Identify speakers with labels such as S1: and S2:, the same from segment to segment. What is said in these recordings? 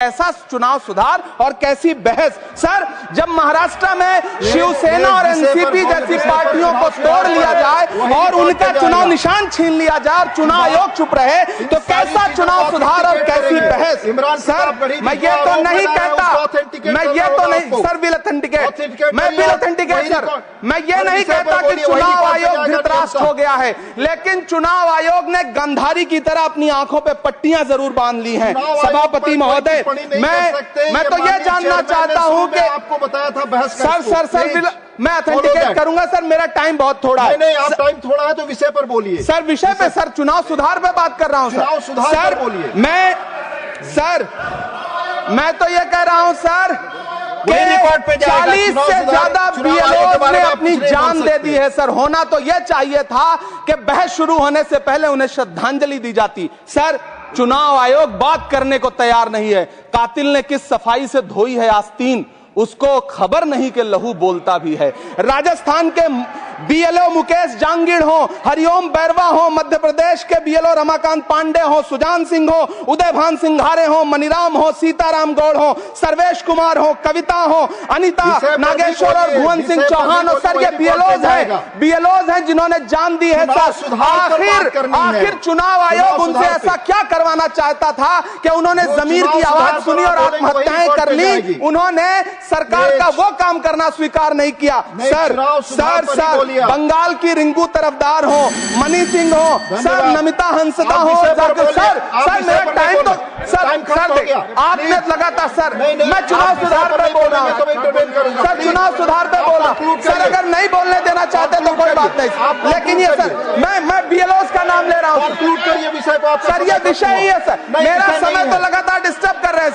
S1: कैसा चुनाव सुधार और कैसी बहस। सर, जब महाराष्ट्र में शिवसेना और एनसीपी जैसी पार्टियों को तोड़ लिया जाए और उनका चुनाव निशान छीन लिया जाए और चुनाव आयोग चुप रहे, तो कैसा चुनाव सुधार और कैसी बहस। सर, मैं ये तो नहीं कहता, मैं ये तो नहीं सर, विल ऑथेंटिकेट, मैं विल ऑथेंटिकेट सर, मैं ये नहीं कहता कि चुनाव आयोग धृतराष्ट्र हो गया है, लेकिन चुनाव आयोग ने गंधारी की तरह अपनी आंखों पे पट्टियां जरूर बांध ली हैं। सभापति महोदय, मैं तो ये जानना चाहता हूं कि
S2: आपको बताया था बहस
S1: सर मैं ऑथेंटिकेट करूंगा सर, मेरा टाइम बहुत थोड़ा है।
S2: नहीं, आप टाइम थोड़ा है तो विषय पर बोलिए
S1: सर। विषय पे सर, चुनाव सुधार पे बात कर रहा हूं
S2: चुनाव सुधार
S1: सर।
S2: बोलिए।
S1: मैं तो ये कह रहा हूं सर, 40 से ज्यादा बीएलओ ने अपनी जान दे दी है सर। होना तो यह चाहिए था कि बहस शुरू होने से पहले उन्हें श्रद्धांजलि दी जाती। सर, चुनाव आयोग बात करने को तैयार नहीं है। कातिल ने किस सफाई से धोई है आस्तीन, उसको खबर नहीं कि लहू बोलता भी है। राजस्थान के बीएलओ मुकेश जांगीड़ हो, हरिओम बैरवा हो, मध्य प्रदेश के बीएलओ रमाकांत पांडे हो, सुजान सिंह हो, उदयभान सिंघारे हो, मनीराम हो, सीताराम गौड़ हो, सर्वेश कुमार हो, कविता हो, अनिता नागेश्वर और भुवन सिंह चौहान हो। सर, ये बीएलओज हैं जिन्होंने जान दी है सर। आखिर चुनाव आयोग उनसे ऐसा क्या करवाना चाहता था कि उन्होंने जमीर की आवाज सुनी और आत्महत्याएं कर ली। उन्होंने सरकार का वो काम करना स्वीकार नहीं किया। सर, बंगाल की रिंकू तरफदार हो, मनी सिंह हो, सर, नमिता हंसदा हो, सर मेरा टाइम तो सर आपने लगातार सर, मैं चुनाव सुधार पे बोल रहा हूँ सर, चुनाव सुधार पे बोला सर। अगर नहीं बोलने देना चाहते तो कोई बात नहीं, लेकिन ये सर मैं बीएलओस का नाम ले रहा हूँ सर। ये विषय ही है सर, मेरा समय तो लगातार डिस्टर्ब कर रहे हैं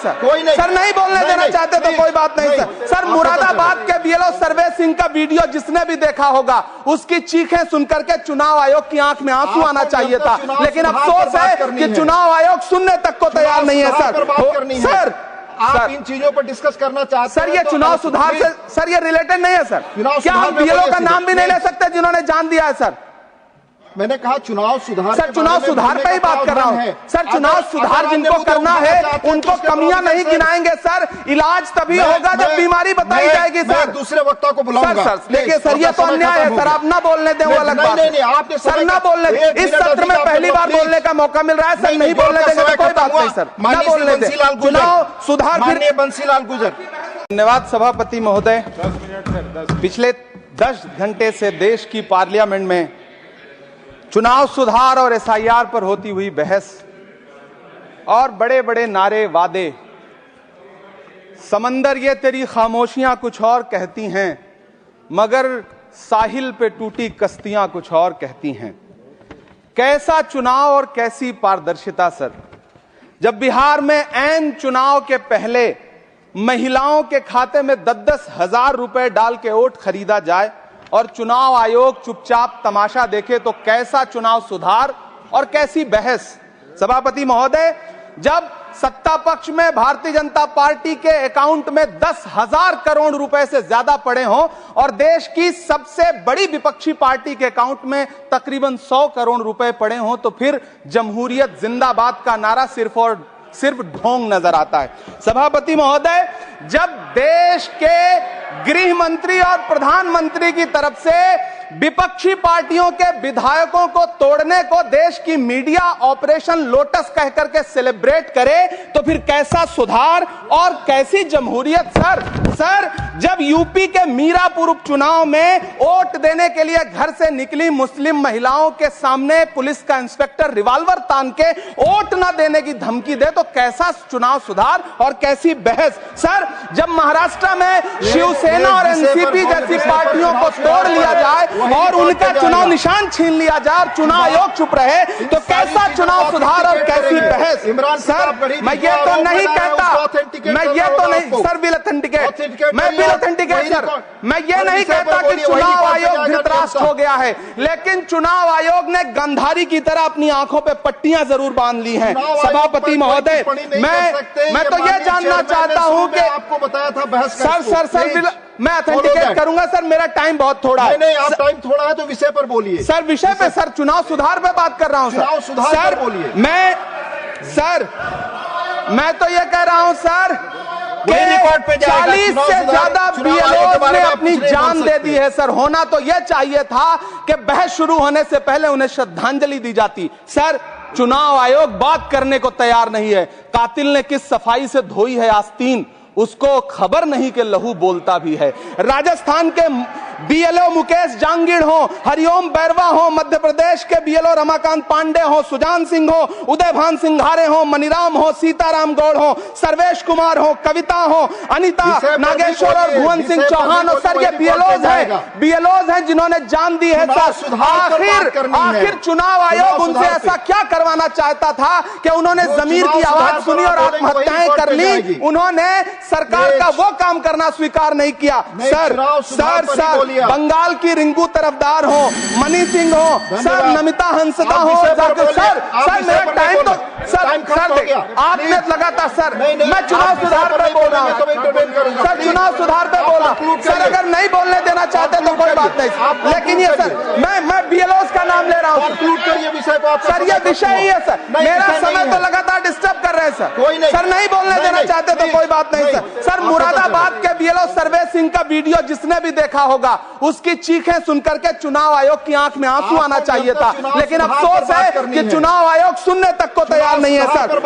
S1: सर। नहीं बोलने देना चाहते तो कोई बात नहीं सर। मुरादाबाद के बीएलओ सर्वेश सिंह का वीडियो जिसने भी देखा होगा, उसकी चीखें सुनकर के चुनाव आयोग की आंख में आंसू आना चाहिए था, लेकिन अफसोस है कि चुनाव आयोग सुनने तक को तैयार नहीं है सर।
S2: आप इन चीजों पर डिस्कस करना चाहते हैं
S1: सर, ये चुनाव सुधार से सर ये रिलेटेड नहीं है सर। क्या हम बीएलओ का नाम भी नहीं ले सकते जिन्होंने जान दिया है सर?
S2: मैंने कहा चुनाव सुधार,
S1: सर चुनाव सुधार पे ही बात कर रहा हूँ सर। चुनाव सुधार जिनको करना है उनको कमियां नहीं गिनाएंगे सर। इलाज तभी होगा जब बीमारी बताई जाएगी सर।
S2: दूसरे वक्ता को बुलाऊंगा
S1: सर। देखिए सर, ये तो अन्याय है सर, आप ना बोलने दें वो अलग बात है सर। ना बोलने, इस सत्र में पहली बार बोलने का मौका मिल रहा है सर। नहीं बोलने देंगे तो कोई बात नहीं सर, ना बोलने दें। चुनाव सुधार फिर
S2: बंसीलाल गुजर।
S1: धन्यवाद सभापति महोदय। पिछले 10 घंटे से देश की पार्लियामेंट में चुनाव सुधार और एसआईआर पर होती हुई बहस और बड़े बड़े नारे, वादे, समंदर ये तेरी खामोशियां कुछ और कहती हैं, मगर साहिल पे टूटी कश्तियां कुछ और कहती हैं। कैसा चुनाव और कैसी पारदर्शिता सर। जब बिहार में ऐन चुनाव के पहले महिलाओं के खाते में 10-10 हजार रुपए डाल के वोट खरीदा जाए और चुनाव आयोग चुपचाप तमाशा देखे, तो कैसा चुनाव सुधार और कैसी बहस। सभापति महोदय, जब सत्ता पक्ष में भारतीय जनता पार्टी के अकाउंट में 10,000 करोड़ रुपए से ज्यादा पड़े हों और देश की सबसे बड़ी विपक्षी पार्टी के अकाउंट में तकरीबन 100 करोड़ रुपए पड़े हों, तो फिर जमहूरियत जिंदाबाद का नारा सिर्फ ढोंग नजर आता है। सभापति महोदय, जब देश के गृह मंत्री और प्रधानमंत्री की तरफ से विपक्षी पार्टियों के विधायकों को तोड़ने को देश की मीडिया ऑपरेशन लोटस कह करके सेलिब्रेट करे, तो फिर कैसा सुधार और कैसी जमहूरियत सर। जब यूपी के मीरापुर उपचुनाव में वोट देने के लिए घर से निकली मुस्लिम महिलाओं के सामने पुलिस का इंस्पेक्टर रिवॉल्वर तान के वोट न देने की धमकी दे, तो कैसा चुनाव सुधार और कैसी बहस। सर, जब महाराष्ट्र में शिवसेना और एनसीपी जैसी पार्टियों को तोड़ लिया जाए और उनका चुनाव निशान छीन लिया जाए और चुनाव आयोग चुप रहे, तो कैसा चुनाव सुधार और कैसी बहस। सर, मैं ये तो नहीं कहता, मैं ये तो नहीं सर, विल ऑथेंटिकेट, मैं विल ऑथेंटिकेट सर, मैं ये नहीं कहता कि चुनाव आयोग धृतराष्ट्र हो गया है, लेकिन चुनाव आयोग ने गंधारी की तरह अपनी आंखों पे पट्टियां जरूर बांध ली हैं। सभापति महोदय, मैं तो ये जानना चाहता हूं कि
S2: आपको बताया था बहस
S1: सर मैं ऑथेंटिकेट करूंगा सर, मेरा टाइम बहुत थोड़ा है।
S2: नहीं, आप टाइम थोड़ा है तो विषय पर बोलिए
S1: सर। विषय पे सर, चुनाव सुधार पे बात कर रहा हूं सर।
S2: सुधार बोलिए।
S1: मैं तो ये कह रहा हूं सर कि
S2: रिकॉर्ड पे जाएगा।
S1: 40 से ज्यादा बीएलओ ने अपनी जान दे दी है सर। होना तो यह चाहिए था कि बहस शुरू होने से पहले उन्हें श्रद्धांजलि दी जाती। सर, चुनाव आयोग बात करने को तैयार नहीं है। कातिल ने किस सफाई से धोई है आस्तीन, उसको खबर नहीं कि लहू बोलता भी है। राजस्थान के बीएलओ मुकेश जांगीड़ हो, हरिओम बैरवा हो, मध्य प्रदेश के बीएलओ रमाकांत पांडे हो, सुजान सिंह हो, उदयभान सिंघारे हो, मनीराम हो, सीताराम गौड़ हो, सर्वेश कुमार हो, कविता हो, अनिता नागेश्वर और भुवन सिंह चौहान हो। सर, ये बीएलओज हैं जिन्होंने जान दी है सर। आखिर चुनाव आयोग उनसे ऐसा क्या करवाना चाहता था कि उन्होंने जमीर की आवाज सुनी और आत्महत्याएं कर ली। उन्होंने सरकार का वो काम करना स्वीकार नहीं किया। सर बंगाल की रिंकू तरफदार हो, मनी सिंह हो, सर नमिता हंसदा हो, सर मेरा टाइम तो सर आपने लगातार सर मैं चुनाव सुधार पे बोल रहा हूँ सर, चुनाव सुधार पे बोल रहा हूँ सर। अगर नहीं बोलने देना चाहते तो कोई बात नहीं, लेकिन ये सर मैं बीएलओ का नाम ले रहा हूँ सर। ये विषय ही है सर, मेरा समय तो लगातार डिस्टर्ब कर रहे हैं सर। सर नहीं बोलने देना चाहते तो कोई बात नहीं सर। सर मुरादाबाद के बीएलओ सर्वे सिंह का वीडियो जिसने भी देखा होगा, उसकी चीखें सुनकर के चुनाव आयोग की आंख में आंसू आना चाहिए था, लेकिन अफसोस है कि चुनाव आयोग सुनने तक को तैयार नहीं है सर।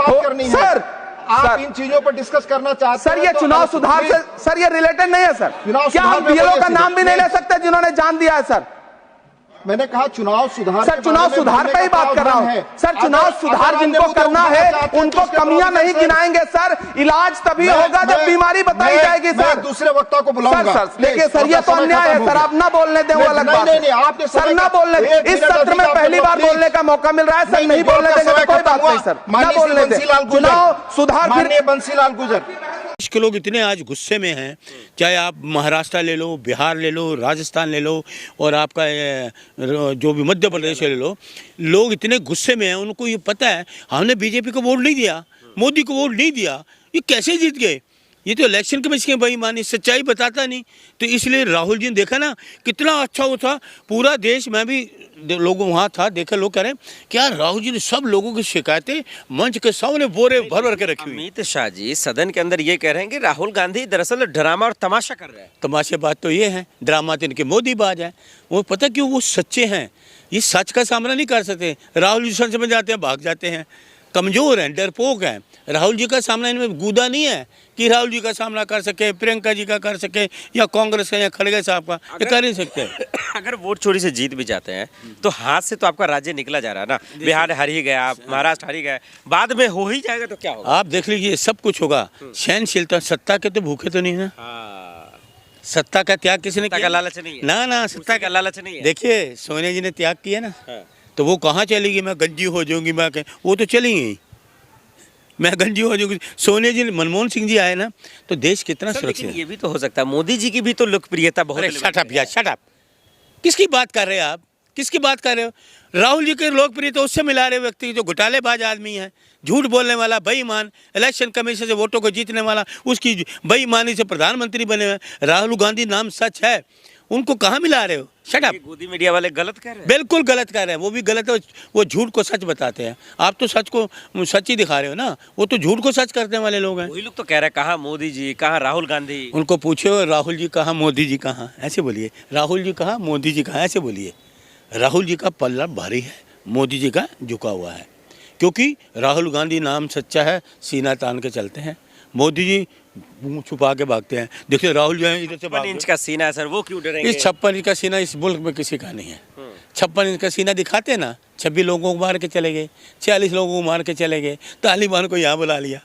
S1: सर
S2: आप इन चीजों पर डिस्कस करना चाहते
S1: सर, ये चुनाव सुधार से सर ये रिलेटेड नहीं है सर। क्या हम बीएलओ का नाम भी नहीं ले सकते जिन्होंने जान दिया है सर?
S2: मैंने कहा चुनाव सुधार,
S1: सर चुनाव सुधार पे ही बात कर रहा हूँ सर। चुनाव सुधार जिनको करना है उनको कमियां नहीं गिनाएंगे सर। इलाज तभी होगा जब बीमारी बताई जाएगी सर।
S2: दूसरे वक्ता को बुलाऊंगा
S1: सर। देखिए सर, ये तो अन्याय है सर। आप ना बोलने दें वो अलग बात है सर। ना बोलने, इस सत्र में पहली बार बोलने का मौका मिल रहा है सर। नहीं बोलने देंगे तो कोई बात नहीं सर, ना बोलने दें। चुनाव सुधार फिर
S2: बंसीलाल गुजर।
S3: देश के लोग इतने आज गुस्से में हैं, चाहे आप महाराष्ट्र ले लो, बिहार ले लो, राजस्थान ले लो और आपका जो भी मध्य प्रदेश ले लो, लोग इतने गुस्से में हैं। उनको ये पता है हमने बीजेपी को वोट नहीं दिया, मोदी को वोट नहीं दिया, ये कैसे जीत गए? ये तो इलेक्शन कमीशन की बेईमानी, सच्चाई बताता नहीं। तो इसलिए राहुल जी ने देखा ना कितना अच्छा वो था, पूरा देश, मैं भी लोगों वहाँ था, देखा लोग कह रहे हैं क्या राहुल जी ने सब लोगों की शिकायतें मंच के सामने बोरे भर भर के रखी हुई।
S4: अमित शाह जी सदन के अंदर ये कह रहे हैं कि राहुल गांधी दरअसल ड्रामा और तमाशा कर रहे हैं।
S3: तमाशे बात तो ये है, ड्रामा तो इनके मोदी बाज है। वो पता क्यों? वो सच्चे हैं, ये सच का सामना नहीं कर सकते। राहुल जी संसद में जाते हैं, भाग जाते हैं, कमज़ोर हैं, डरपोक हैं। राहुल जी का सामना इनमें गूदा नहीं है कि राहुल जी का सामना कर सके, प्रियंका जी का कर सके, या कांग्रेस का या खड़गे साहब का, ये कर नहीं सकते।
S4: अगर वोट चोरी से जीत भी जाते हैं तो हाथ से तो आपका राज्य निकला जा रहा है ना। बिहार हार ही गया, महाराष्ट्र हार ही गया, बाद में हो ही जाएगा तो क्या होगा?
S3: आप देख लीजिए, सब कुछ होगा। सहनशीलता, सत्ता के तो भूखे तो नहीं है। सत्ता का त्याग किसी
S4: का लालच नहीं है
S3: ना, सत्ता
S4: का लालच नहीं है।
S3: देखिए सोनिया जी ने त्याग किया ना, तो वो कहाँ चलेगी? मैं गंजी हो जाऊंगी, मैं वो तो चली गई, मैं गंजी हो जाऊंगी। सोनिया जी, मनमोहन सिंह जी आए ना तो देश कितना सुरक्षित।
S4: ये भी तो हो सकता है, मोदी जी की भी तो लोकप्रियता बहुत।
S3: शट अप यार, शट अप। किसकी बात कर रहे हैं आप? किसकी बात कर रहे हो? राहुल जी की लोकप्रियता उससे मिला रहे व्यक्ति जो घोटालेबाज आदमी है, झूठ बोलने वाला, बेईमान, इलेक्शन कमीशन से वोटों को जीतने वाला, उसकी बेईमानी से प्रधानमंत्री बने हुए। राहुल गांधी नाम सच है, उनको कहाँ मिला रहे हो? Shut up.
S4: गोदी मीडिया वाले गलत कह रहे हैं।
S3: बिल्कुल गलत कह रहे हैं, वो भी गलत है। वो झूठ को सच बताते हैं, आप तो सच को सच ही दिखा रहे हो ना, वो तो झूठ को सच करने वाले लोग हैं।
S4: वही लोग तो कह रहे हैं कहाँ मोदी जी, कहाँ राहुल गांधी।
S3: उनको पूछो राहुल जी कहाँ, मोदी जी कहाँ, ऐसे बोलिए। राहुल जी कहाँ, मोदी जी कहाँ, ऐसे बोलिए। राहुल जी का पल्ला भारी है, मोदी जी का झुका हुआ है, क्योंकि राहुल गांधी नाम सच्चा है, सीना तान के चलते हैं। मोदी जी मुंह छुपा के भागते हैं। देखिए राहुल जो है इधर से
S4: 56 इंच का सीना है सर, वो क्यों डरेंगे?
S3: इस 56 इंच का सीना इस मुल्क में किसी का नहीं है। 56 इंच का सीना दिखाते ना, 26 लोगों को मार के चले गए, 40 लोगों को मार के चले गए, तालिबान को यहाँ बुला लिया,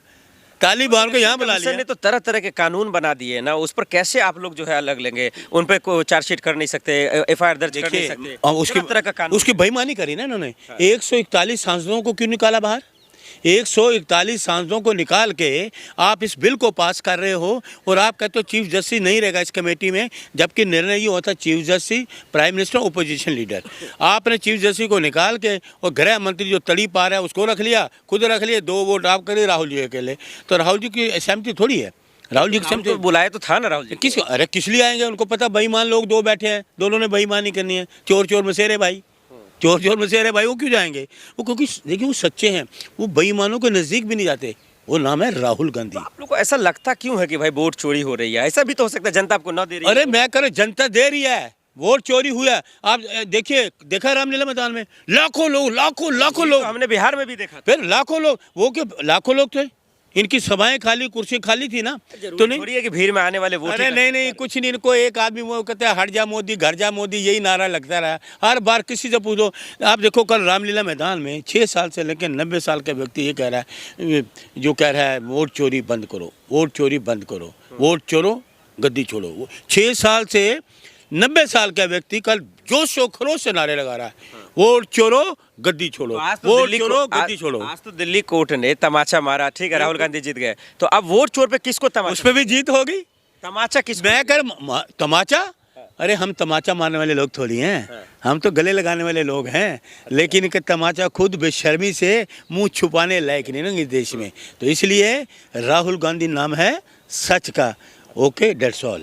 S3: तालिबान को यहाँ बुला लिया।
S4: ने तो तरह तरह के कानून बना दिए ना, उस पर कैसे आप लोग जो है अलग लेंगे? उन पर कोई चार्जशीट कर नहीं सकते, एफआईआर दर्ज कर नहीं सकते,
S3: उसकी तरह का कानून, उसकी बेईमानी करी ना इन्होंने। 141 सांसदों को क्यों निकाला बाहर? 141 सांसदों को निकाल के आप इस बिल को पास कर रहे हो और आप कहते हो चीफ जस्टिस नहीं रहेगा इस कमेटी में, जबकि निर्णय ये होता chief justice, prime minister, opposition leader. आपने चीफ जस्टिस को निकाल के और गृह मंत्री जो तड़ी पा रहा है उसको रख लिया, खुद रख लिया, 2 वोट आप करे राहुल जी अकेले। तो राहुल जी की सहमति थोड़ी है। राहुल जी की सहमति
S4: बुलाए तो था ना राहुल जी।
S3: किस लिए आएंगे? उनको पता बेईमान लोग 2 बैठे हैं, दोनों ने बेईमानी करनी है। चोर चोर मसेरे भाई, चोर चोर मसेरे भाई, वो क्यों जाएंगे? वो क्योंकि देखिए वो सच्चे हैं, वो बेईमानों के नज़दीक भी नहीं जाते। वो नाम है राहुल गांधी।
S4: आप लोग को ऐसा लगता क्यों है कि भाई वोट चोरी हो रही है? ऐसा भी तो हो सकता है जनता आपको न दे रही है।
S3: अरे मैं कह रहा हूं, जनता दे रही है, वोट चोरी हुआ है। आप देखिए, देखा रामलीला मैदान में लाखों लोग, लाखों
S4: तो
S3: लोग,
S4: हमने बिहार में भी देखा था।
S3: फिर लाखों लोग, वो के लाखों लोग थे, इनकी सभाएं खाली, कुर्सी खाली थी ना, तो नहीं।
S4: थोड़ी है कि भीड़ में आने वाले वोट
S3: अरे नहीं, कुछ नहीं, इनको एक आदमी वो कहते हैं हट जा मोदी, घर जा मोदी, यही नारा लगता रहा हर बार। किसी से पूछो, आप देखो कल रामलीला मैदान में 6 साल से लेकर 90 साल का व्यक्ति ये कह रहा है, जो कह रहा है वोट चोरी बंद करो, वोट चोरी बंद करो, वोट चोरो गद्दी छोड़ो। 6 साल से 90 साल का व्यक्ति कल जोश और खरोश से नारे लगा रहा है, वोट चोरो गद्दी छोड़ो, वोट चोरो गद्दी छोड़ो।
S4: आज तो दिल्ली कोर्ट ने तमाचा मारा, ठीक है, राहुल गांधी जीत गए, तो अब वोट चोर पे किसको तमाचा?
S3: उस पर भी जीत होगी।
S4: तमाचा किस?
S3: मैं कर तमाचा, अरे हम तमाचा मारने वाले लोग थोड़ी हैं, हम तो गले लगाने वाले लोग हैं। लेकिन इनका तमाचा खुद बेशर्मी से मुंह छुपाने लायक नहीं ना इस देश में, तो इसलिए राहुल गांधी नाम है सच का। Okay, that's all.